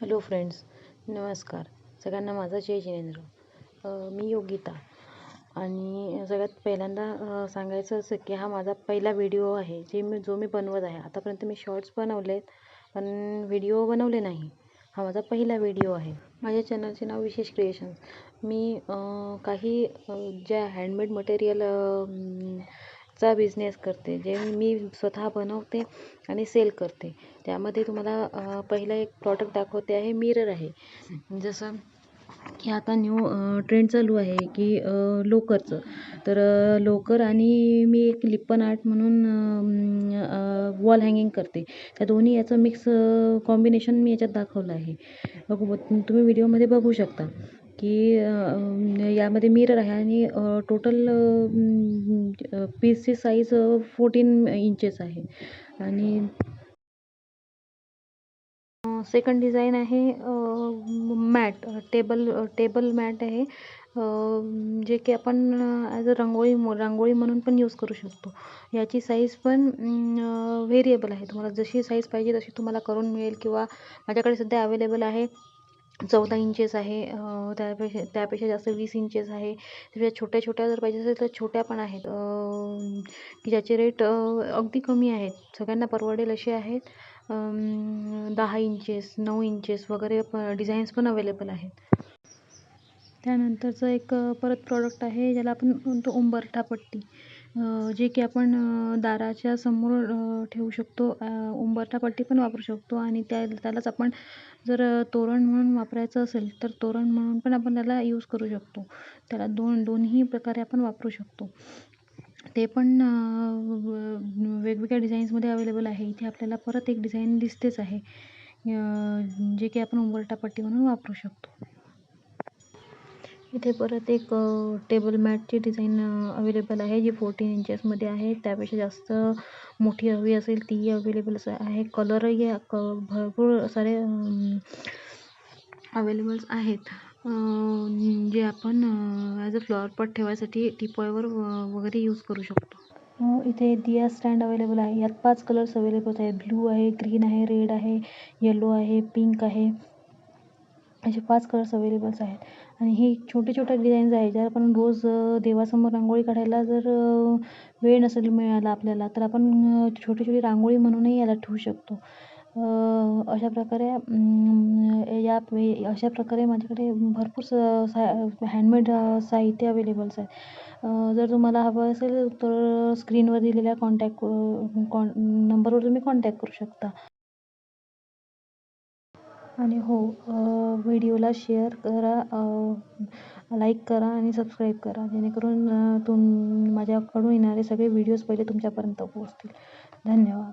Hello friends, नमस्कार. सगळ्यांना माझा जय जिनेंद्र. मी योगिता आणि सगळ्यात पहिल्यांदा सांगायचं असं की हा माझा पहिला व्हिडिओ आहे जो मी बनवत आहे. आतापर्यंत मी शॉर्ट्स बनवलेत पण व्हिडिओ बनवले नाही. हा माझा पहिला व्हिडिओ आहे. माझ्या चॅनलचे नाव विशेष क्रिएशन्स. मी काही ज्या हँडमेड मटेरियल चा बिझनेस करते, जे मी स्वतः बनवते आणि सेल करते. त्यामध्ये तुम्हाला पहिला एक प्रॉडक्ट दाखवते आहे, मिरर आहे. जसं की आता न्यू ट्रेंड चालू आहे की लोकरचं. तर लोकर आणि मी एक लिप्पन आर्ट म्हणून वॉल हँगिंग करते. त्या दोन्ही याचं मिक्स कॉम्बिनेशन मी याच्यात दाखवलं आहे. तुम्ही व्हिडिओमध्ये बघू शकता की यामध्ये मिरर आहे आणि टोटल पीसची साईज 14 इंचेस आहे. आणि सेकंड डिझाईन आहे मॅट, टेबल मॅट आहे, जे की आपण ॲज अ रांगोळी म्हणून पण यूज करू शकतो. याची साईज पण व्हेरिएबल आहे. तुम्हाला जशी साईज पाहिजे तशी तुम्हाला करून मिळेल. किंवा माझ्याकडे सध्या अवेलेबल आहे 14 इंचेस आहे, त्यापेक्षा जास्त 20 इंचेस आहे. त्यापेक्षा छोट्या जर पाहिजे असेल तर छोट्या पण आहेत, की ज्याचे रेट अगदी कमी आहेत, सगळ्यांना परवडेल असे आहेत. 10 इंचेस, 9 इंचेस वगैरे डिझाईन्स पण अवेलेबल आहेत. त्यानंतरचं एक परत प्रॉडक्ट आहे ज्याला आपण म्हणतो उंबरठा पट्टी, जे की आपण दाराच्या समोर ठेवू शकतो. उंबरठा पट्टी पण वापरू शकतो आणि त्यालाच आपण जर तोरण म्हणून वापरायचं असेल तर तोरण म्हणून पण आपण त्याला यूज करू शकतो. त्याला दोन्ही प्रकारे आपण वापरू शकतो. ते पण वेगवेगळ्या डिझाईन्समध्ये अवेलेबल आहे. इथे आपल्याला परत एक डिझाईन दिसतेच आहे, जे की आपण उंबरठा पट्टी म्हणून वापरू शकतो. इथे परत एक टेबल मॅटची डिझाईन अवेलेबल आहे, जी 14 इंचेसमध्ये आहे. त्यापेक्षा जास्त मोठी हवी असेल तीही अवेलेबल आहे. कलरही भरपूर सारे अवेलेबल्स आहेत, जे आपण ॲज अ फ्लॉवर पॉट ठेवायसाठी टिपॉयवर वगैरे यूज करू शकतो. इथे दिया स्टँड अवेलेबल आहे. यात 5 कलर्स अवेलेबल आहेत. ब्लू आहे, ग्रीन आहे, रेड आहे, येलो आहे, पिंक आहे. असे 5 कलर्स अवेलेबल्स आहेत. आणि ही छोटे डिझाईन्स आहेत, ज्या आपण रोज देवासमोर रांगोळी काढायला जर वेळ नसेल मिळाला आपल्याला, तर आपण छोटी रांगोळी म्हणूनही याला ठेवू शकतो. अशा प्रकारे माझ्याकडे भरपूर हँडमेड साहित्य अवेलेबल्स आहे. जर तुम्हाला हवं असेल तर स्क्रीनवर दिलेल्या नंबरवर तुम्ही कॉन्टॅक्ट करू शकता. आणि हो, व्हिडिओला शेअर करा, लाईक करा आणि सबस्क्राईब करा, जेणेकरून माझ्याकडून येणारे सगळे व्हिडिओज पहिले तुमच्यापर्यंत पोहोचतील. धन्यवाद.